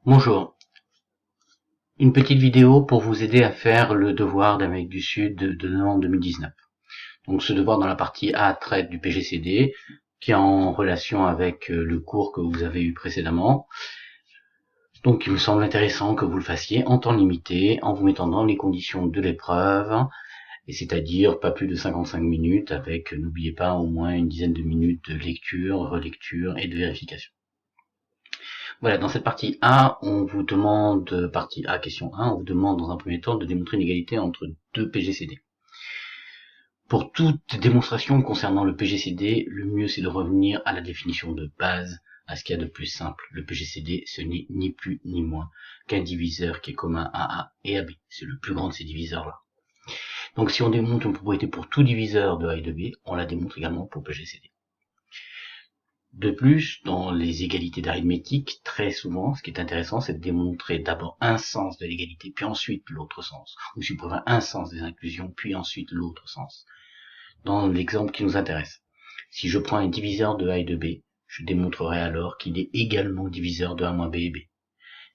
Bonjour, une petite vidéo pour vous aider à faire le devoir d'Amérique du Sud de novembre 2019. Donc ce devoir dans la partie A traite du PGCD, qui est en relation avec le cours que vous avez eu précédemment. Donc il me semble intéressant que vous le fassiez en temps limité, en vous mettant dans les conditions de l'épreuve, et c'est-à-dire pas plus de 55 minutes, avec, n'oubliez pas, au moins une dizaine de minutes de lecture, relecture et de vérification. Voilà, dans cette partie A, on vous demande, partie A, question 1, on vous demande dans un premier temps de démontrer une égalité entre deux PGCD. Pour toute démonstration concernant le PGCD, le mieux c'est de revenir à la définition de base, à ce qu'il y a de plus simple. Le PGCD, ce n'est ni plus ni moins qu'un diviseur qui est commun à A et à B. C'est le plus grand de ces diviseurs-là. Donc si on démontre une propriété pour tout diviseur de A et de B, on la démontre également pour PGCD. De plus, dans les égalités d'arithmétique, très souvent, ce qui est intéressant, c'est de démontrer d'abord un sens de l'égalité, puis ensuite l'autre sens. Ou si vous préférez un sens des inclusions, puis ensuite l'autre sens. Dans l'exemple qui nous intéresse, si je prends un diviseur de A et de B, je démontrerai alors qu'il est également diviseur de A moins B et B.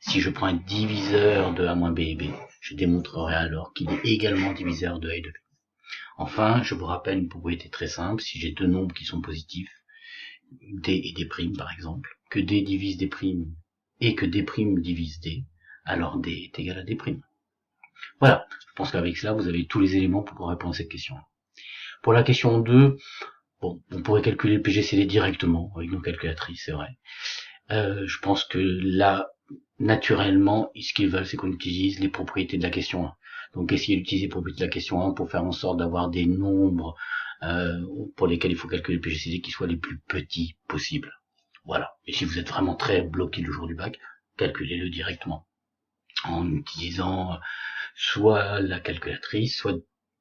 Si je prends un diviseur de A moins B et B, je démontrerai alors qu'il est également diviseur de A et de B. Enfin, je vous rappelle une propriété très simple, si j'ai deux nombres qui sont positifs, D et D' par exemple, que D divise D' et que D' divise D, alors D est égal à D'. Voilà, je pense qu'avec cela, vous avez tous les éléments pour pouvoir répondre à cette question. Pour la question 2, bon, on pourrait calculer le PGCD directement avec nos calculatrices, c'est vrai. Je pense que là, naturellement, ce qu'ils veulent, c'est qu'on utilise les propriétés de la question 1. Donc essayez d'utiliser les propriétés de la question 1 pour faire en sorte d'avoir des nombres pour lesquels il faut calculer le PGCD qui soient les plus petits possibles. Voilà. Et si vous êtes vraiment très bloqué le jour du bac, calculez-le directement en utilisant soit la calculatrice, soit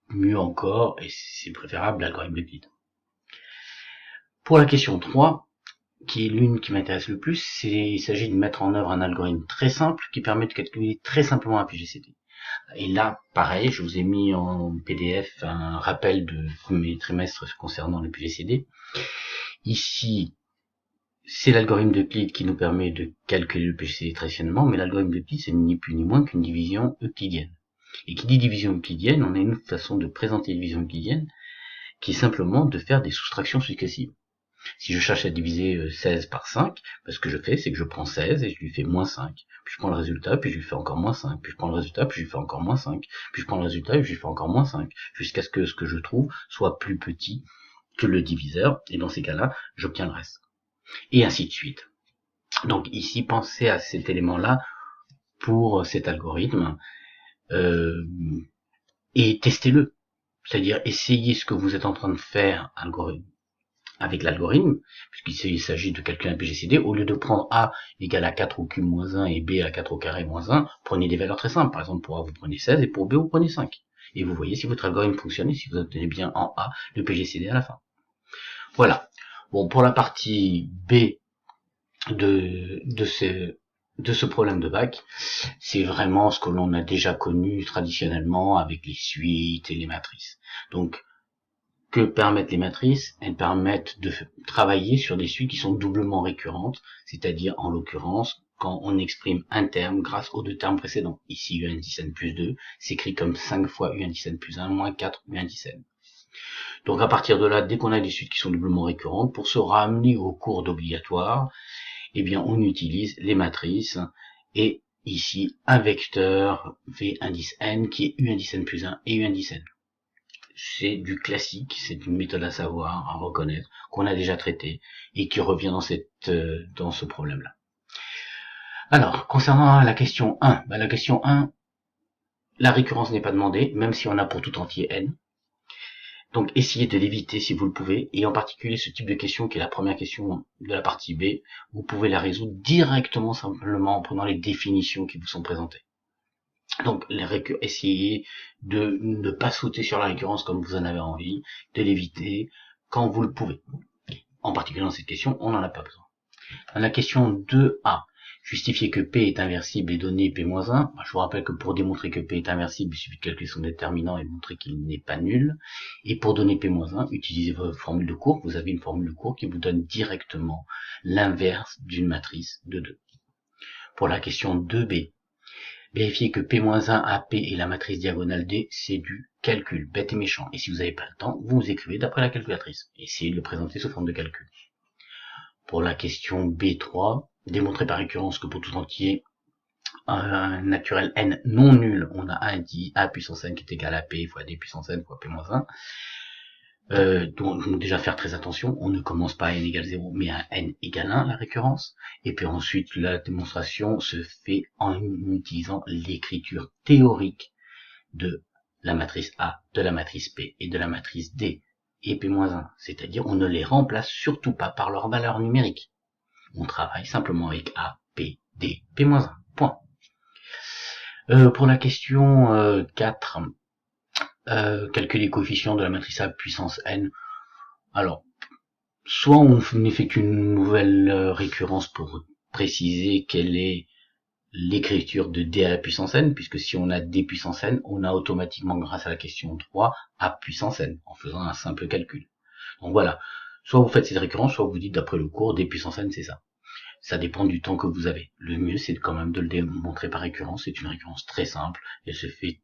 mieux encore, et c'est préférable, l'algorithme d'Euclide. Pour la question 3, qui est l'une qui m'intéresse le plus, il s'agit de mettre en œuvre un algorithme très simple qui permet de calculer très simplement un PGCD. Et là, pareil, je vous ai mis en PDF un rappel de mes trimestres concernant le PGCD. Ici, c'est l'algorithme d'Euclide qui nous permet de calculer le PGCD traditionnellement, mais l'algorithme d'Euclide, c'est ni plus ni moins qu'une division euclidienne. Et qui dit division euclidienne, on a une façon de présenter la division euclidienne, qui est simplement de faire des soustractions successives. Si je cherche à diviser 16 par 5, ce que je fais, c'est que je prends 16 et je lui fais moins 5. Puis je prends le résultat, puis je lui fais encore moins 5. Puis je prends le résultat, puis je lui fais encore moins 5. Puis je prends le résultat, et je lui fais encore moins 5. Jusqu'à ce que je trouve soit plus petit que le diviseur. Et dans ces cas-là, j'obtiens le reste. Et ainsi de suite. Donc ici, pensez à cet élément-là pour cet algorithme et testez-le. C'est-à-dire, essayez ce que vous êtes en train de faire avec l'algorithme, puisqu'il s'agit de calculer un PGCD, au lieu de prendre A égale à 4 au cube moins 1 et B à 4 au carré moins 1, prenez des valeurs très simples. Par exemple, pour A, vous prenez 16 et pour B, vous prenez 5. Et vous voyez si votre algorithme fonctionne et si vous obtenez bien en A le PGCD à la fin. Voilà. Bon, pour la partie B de ce problème de bac, c'est vraiment ce que l'on a déjà connu traditionnellement avec les suites et les matrices. Donc, que permettent les matrices? Elles permettent de travailler sur des suites qui sont doublement récurrentes, c'est-à-dire en l'occurrence quand on exprime un terme grâce aux deux termes précédents. Ici u indice n plus 2 s'écrit comme 5 fois u indice n plus 1 moins 4 u indice n. Donc à partir de là, dès qu'on a des suites qui sont doublement récurrentes, pour se ramener au cours d'obligatoire, eh bien on utilise les matrices et ici un vecteur v indice n qui est u indice n plus 1 et u indice n. C'est du classique, c'est une méthode à savoir, à reconnaître, qu'on a déjà traité et qui revient dans ce problème-là. Alors, concernant la question 1, la question 1, la récurrence n'est pas demandée, même si on a pour tout entier n. Donc, essayez de l'éviter si vous le pouvez, et en particulier ce type de question qui est la première question de la partie B, vous pouvez la résoudre directement, simplement en prenant les définitions qui vous sont présentées. Donc, essayez de ne pas sauter sur la récurrence comme vous en avez envie, de l'éviter quand vous le pouvez. En particulier dans cette question, on n'en a pas besoin. Dans la question 2A, justifier que P est inversible et donner P-1, je vous rappelle que pour démontrer que P est inversible, il suffit de calculer son déterminant et de montrer qu'il n'est pas nul. Et pour donner P-1, utilisez votre formule de cours. Vous avez une formule de cours qui vous donne directement l'inverse d'une matrice de 2. Pour la question 2b, vérifiez que P-1 AP et la matrice diagonale D, c'est du calcul, bête et méchant. Et si vous n'avez pas le temps, vous écrivez d'après la calculatrice. Essayez de le présenter sous forme de calcul. Pour la question B3, démontrer par récurrence que pour tout entier un naturel n non nul, on a un dit A puissance n qui est égal à P fois D puissance n fois P-1. Donc déjà faire très attention, on ne commence pas à n égale 0, mais à n égale 1, la récurrence. Et puis ensuite, la démonstration se fait en utilisant l'écriture théorique de la matrice A, de la matrice P et de la matrice D et P-1. C'est-à-dire, on ne les remplace surtout pas par leur valeur numérique. On travaille simplement avec A, P, D, P-1. Point. Pour la question 4, calculer les coefficients de la matrice A puissance n. Alors, soit on effectue une nouvelle récurrence pour préciser quelle est l'écriture de D à la puissance n, puisque si on a D puissance n, on a automatiquement, grâce à la question 3, A puissance n, en faisant un simple calcul. Donc voilà, soit vous faites cette récurrence, soit vous dites d'après le cours, D puissance n, c'est ça. Ça dépend du temps que vous avez. Le mieux, c'est quand même de le démontrer par récurrence. C'est une récurrence très simple. Elle se fait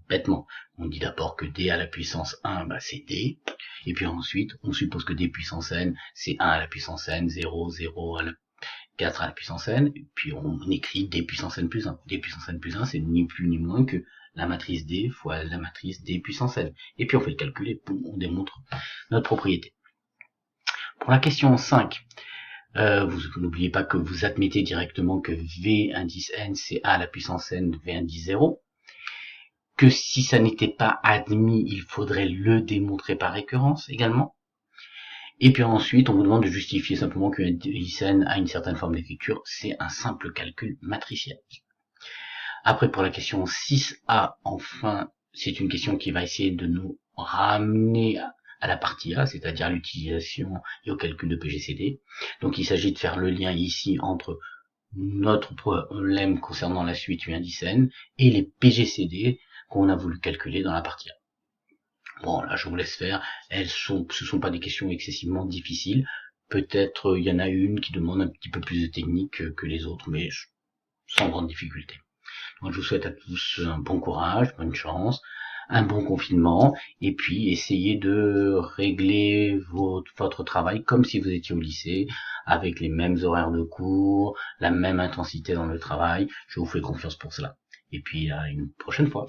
bêtement. On dit d'abord que D à la puissance 1, c'est D. Et puis ensuite, on suppose que D puissance n, c'est 1 à la puissance n, 0, 0 à la 4 à la puissance n. Et puis on écrit D puissance n plus 1. D puissance n plus 1, c'est ni plus ni moins que la matrice D fois la matrice D puissance n. Et puis on fait le calcul et on démontre notre propriété. Pour la question 5, vous n'oubliez pas que vous admettez directement que V indice n, c'est A à la puissance n, V indice 0. Que si ça n'était pas admis, il faudrait le démontrer par récurrence également. Et puis ensuite, on vous demande de justifier simplement que indice n a une certaine forme d'écriture. C'est un simple calcul matriciel. Après, pour la question 6a, enfin, c'est une question qui va essayer de nous ramener à la partie A, c'est-à-dire à l'utilisation et au calcul de PGCD. Donc il s'agit de faire le lien ici entre notre problème concernant la suite U indice n et les PGCD qu'on a voulu calculer dans la partie A. Bon, là je vous laisse faire, ce sont pas des questions excessivement difficiles, peut-être il y en a une qui demande un petit peu plus de technique que les autres, mais sans grande difficulté. Donc je vous souhaite à tous un bon courage, bonne chance, un bon confinement, et puis essayez de régler votre travail comme si vous étiez au lycée, avec les mêmes horaires de cours, la même intensité dans le travail. Je vous fais confiance pour cela. Et puis à une prochaine fois.